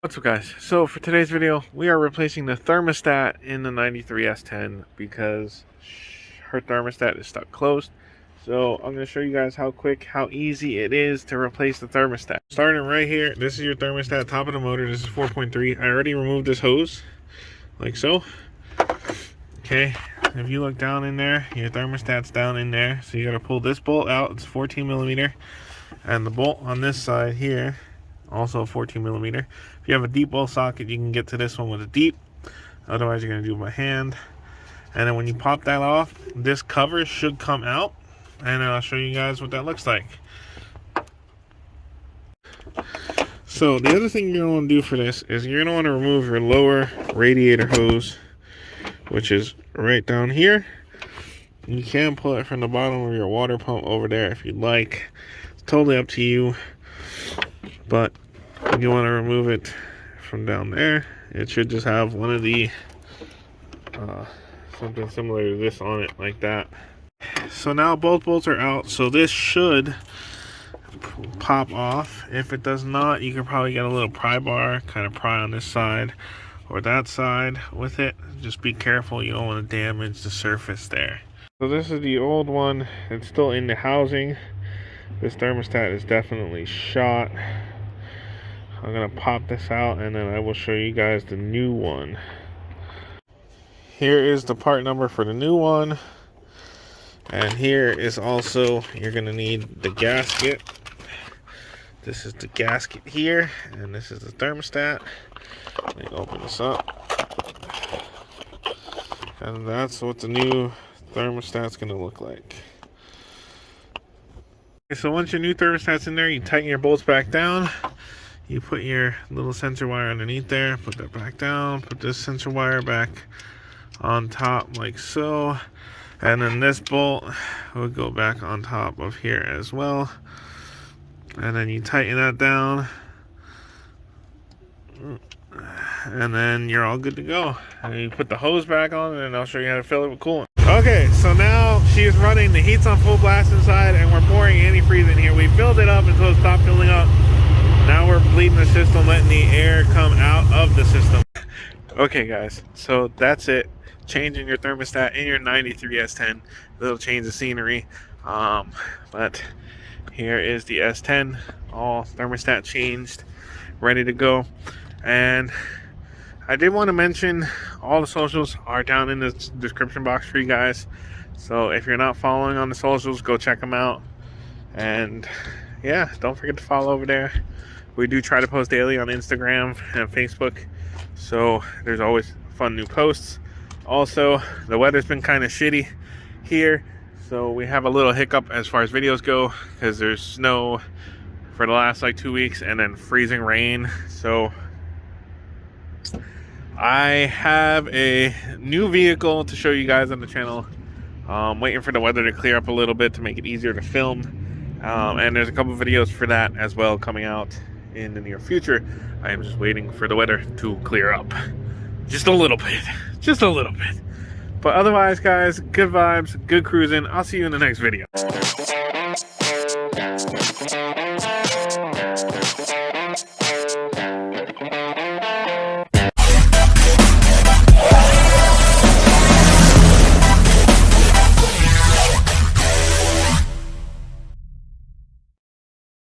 What's up, guys? So for today's video, we are replacing the thermostat in the 93 S10 because her thermostat is stuck closed. So I'm going to show you guys how easy it is to replace the thermostat. Starting right here, this is your thermostat, top of the motor. This is 4.3. I already removed this hose, like so. Okay, if you look down in there, your thermostat's down in there. So you got to pull this bolt out. It's 14 millimeter. And the bolt on this side here, also 14 millimeter. If you have a deep bolt socket, you can get to this one with a deep. Otherwise, you're going to do it by hand. And then when you pop that off, this cover should come out. And I'll show you guys what that looks like. So the other thing you're going to want to do for this is you're going to want to remove your lower radiator hose, which is right down here. You can pull it from the bottom of your water pump over there if you'd like. It's totally up to you. But you want to remove it from down there. It should just have one of the something similar to this on it, like that. So now both bolts are out, so this should pop off. If it does not, you can probably get a little pry bar, kind of pry on this side or that side with it. Just be careful, you don't want to damage the surface there. So this is the old one. It's still in the housing. This thermostat is definitely shot. I'm gonna pop this out and then I will show you guys the new one. Here is the part number for the new one. And here is also, you're gonna need the gasket. This is the gasket here, and this is the thermostat. Let me open this up. And that's what the new thermostat's gonna look like. Okay, so once your new thermostat's in there, you tighten your bolts back down. You put your little sensor wire underneath there, put that back down, put this sensor wire back on top like so. And then this bolt will go back on top of here as well. And then you tighten that down. And then you're all good to go. And you put the hose back on and I'll show you how to fill it with coolant. Okay, so now she's running, the heat's on full blast inside and we're pouring antifreeze in here. We filled it up until it stopped filling up. Now we're bleeding the system, letting the air come out of the system. Okay guys, so that's it. Changing your thermostat in your 93 S10. Little change of scenery. But here is the S10. All thermostat changed, ready to go. And I did want to mention all the socials are down in the description box for you guys. So if you're not following on the socials, go check them out. And yeah, don't forget to follow over there. We do try to post daily on Instagram and Facebook, so there's always fun new posts. Also, the weather's been kind of shitty here, so we have a little hiccup as far as videos go because there's snow for the last like 2 weeks and then freezing rain. So I have a new vehicle to show you guys on the channel. Waiting for the weather to clear up a little bit to make it easier to film. And there's a couple videos for that as well coming out in the near future. I am just waiting for the weather to clear up just a little bit, but otherwise guys, good vibes, good cruising. I'll see you in the next video.